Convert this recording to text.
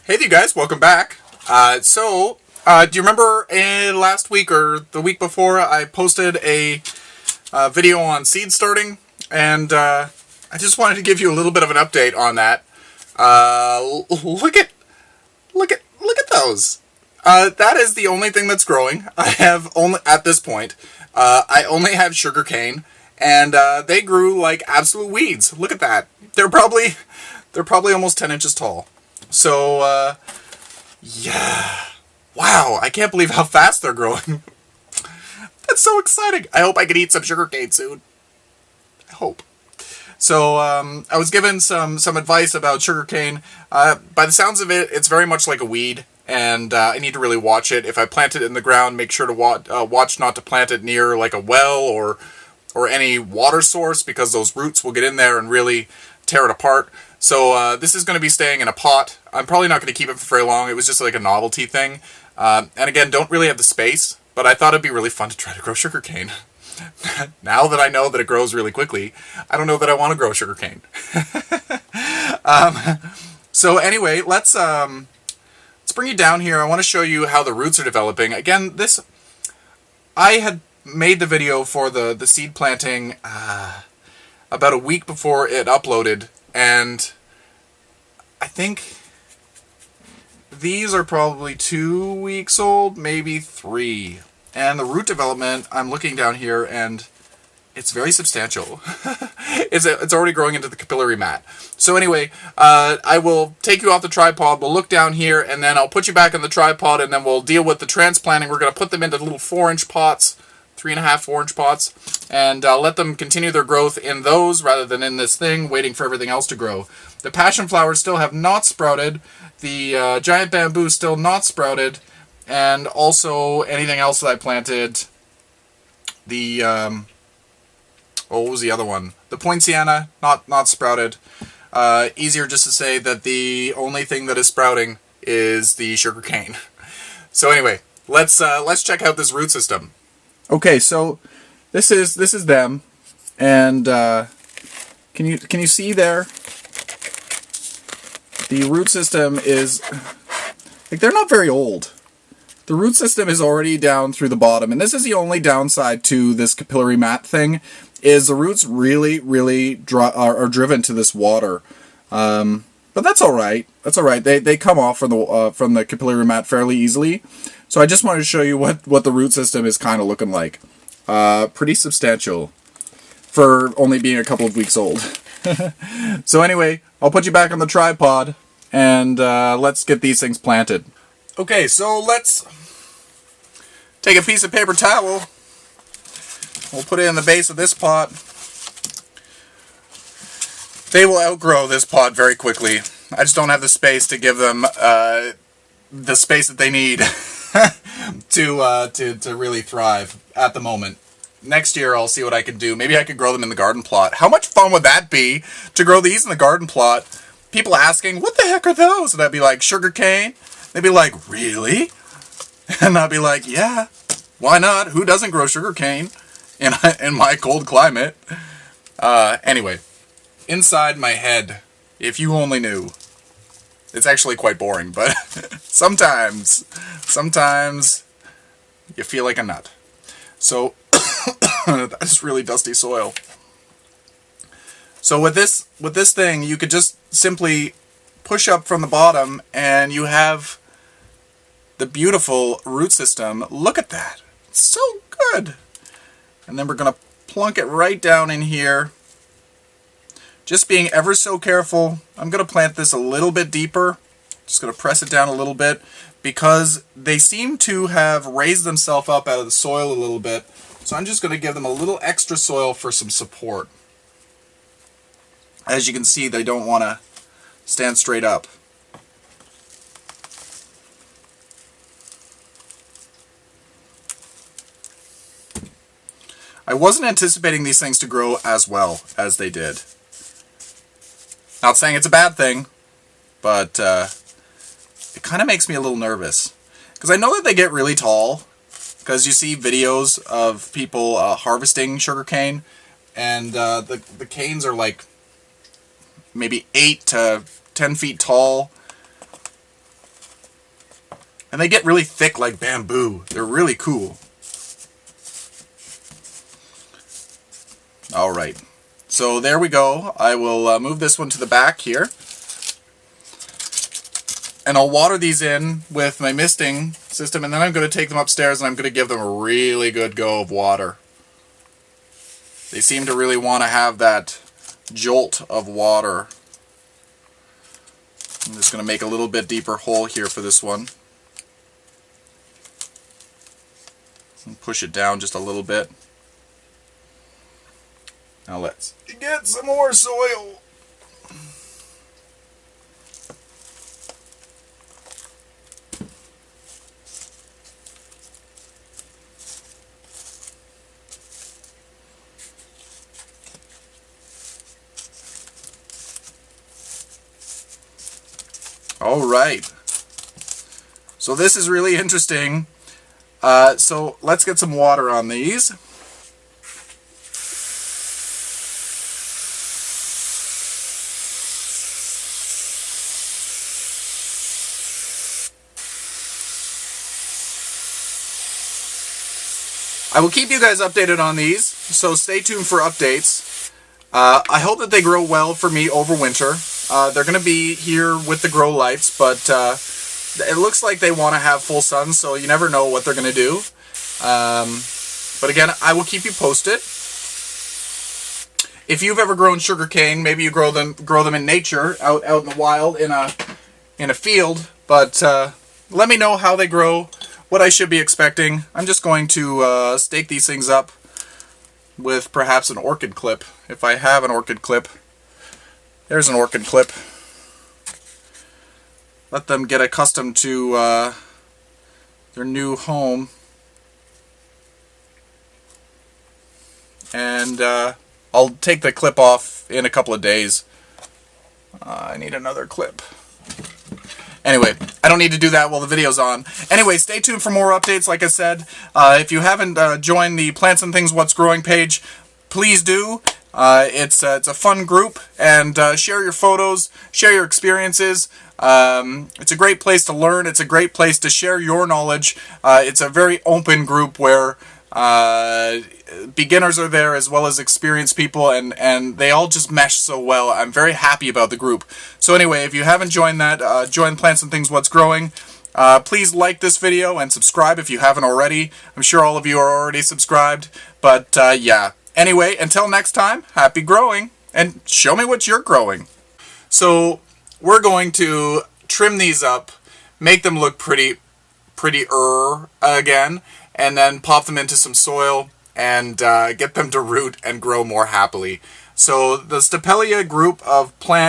Hey there, you guys, welcome back. Do you remember last week or the week before I posted a video on seed starting? And I just wanted to give you a little bit of an update on that. Look at those. That is the only thing that's growing. I have only, at this point, I only have sugarcane, and they grew like absolute weeds. Look at that. They're probably almost 10 inches tall. So, yeah. Wow, I can't believe how fast they're growing. That's so exciting. I hope I can eat some sugarcane soon. I hope. So, I was given some advice about sugarcane. By the sounds of it, it's very much like a weed, and I need to really watch it. If I plant it in the ground, make sure to watch not to plant it near like a well or any water source, because those roots will get in there and really tear it apart. So this is going to be staying in a pot. I'm probably not going to keep it for very long. It was just like a novelty thing. And again, don't really have the space, but I thought it'd be really fun to try to grow sugarcane. Now that I know that it grows really quickly, I don't know that I want to grow sugarcane. So anyway, let's bring you down here. I want to show you how the roots are developing. Again, I had made the video for the seed planting about a week before it uploaded, and I think these are probably 2 weeks old, maybe 3. And the root development, I'm looking down here, and it's very substantial. It's already growing into the capillary mat. So anyway, I will take you off the tripod, we'll look down here, and then I'll put you back on the tripod, and then we'll deal with the transplanting. We're going to put them into little 4-inch pots, 3.5, 4-inch pots, and let them continue their growth in those rather than in this thing, waiting for everything else to grow. The passion flowers still have not sprouted. The giant bamboo still not sprouted. And also anything else that I planted. The, what was the other one? The poinciana, not sprouted. Easier just to say that the only thing that is sprouting is the sugarcane. So anyway, let's check out this root system. Okay, so this is them, and can you see there? The root system is like, they're not very old. The root system is already down through the bottom, and this is the only downside to this capillary mat thing, is the roots really are driven to this water. But that's all right. That's all right. They come off from the capillary mat fairly easily. So I just wanted to show you what the root system is kind of looking like. Pretty substantial for only being a couple of weeks old. So anyway, I'll put you back on the tripod, and let's get these things planted. Okay, so let's take a piece of paper towel. We'll put it in the base of this pot. They will outgrow this pot very quickly. I just don't have the space to give them the space that they need to really thrive at the moment. Next year I'll see what I can do. Maybe I could grow them in the garden plot. How much fun would that be to grow these in the garden plot? People asking, what the heck are those? And I'd be like, sugarcane? They'd be like, really? And I'd be like, yeah, why not? Who doesn't grow sugarcane in my cold climate? Anyway, inside my head, if you only knew. It's actually quite boring, but sometimes you feel like a nut. So, that's really dusty soil. So with this thing, you could just simply push up from the bottom, and you have the beautiful root system. Look at that. It's so good. And then we're going to plunk it right down in here. Just being ever so careful. I'm going to plant this a little bit deeper. Just going to press it down a little bit, because they seem to have raised themselves up out of the soil a little bit. So I'm just going to give them a little extra soil for some support. As you can see, they don't want to stand straight up. I wasn't anticipating these things to grow as well as they did. Not saying it's a bad thing, but it kind of makes me a little nervous. Because I know that they get really tall, because you see videos of people harvesting sugarcane, and the canes are like maybe 8 to 10 feet tall. And they get really thick like bamboo. They're really cool. Alright, so there we go. I will move this one to the back here. And I'll water these in with my misting system, and then I'm going to take them upstairs and I'm going to give them a really good go of water. They seem to really want to have that jolt of water. I'm just going to make a little bit deeper hole here for this one. And push it down just a little bit. Now let's get some more soil. Alright, so this is really interesting. So let's get some water on these. I will keep you guys updated on these, so stay tuned for updates. I hope that they grow well for me over winter. They're going to be here with the grow lights, but it looks like they want to have full sun, so you never know what they're going to do. But again, I will keep you posted. If you've ever grown sugarcane, maybe you grow them in nature, out in the wild, in a field. But let me know how they grow, what I should be expecting. I'm just going to stake these things up with perhaps an orchid clip, if I have an orchid clip. There's an orchid clip. Let them get accustomed to their new home. And I'll take the clip off in a couple of days. I need another clip. Anyway, I don't need to do that while the video's on. Anyway, stay tuned for more updates, like I said. If you haven't joined the Plants and Things What's Growing page, please do. It's a fun group, and share your photos, share your experiences. It's a great place to learn. It's a great place to share your knowledge. It's a very open group where beginners are there as well as experienced people, and they all just mesh so well. I'm very happy about the group. So anyway, if you haven't joined that, join Plants and Things What's Growing. Please like this video and subscribe if you haven't already. I'm sure all of you are already subscribed, but yeah. Anyway, until next time, happy growing, and show me what you're growing. So we're going to trim these up, make them look prettier again, and then pop them into some soil and get them to root and grow more happily. So the Stapelia group of plants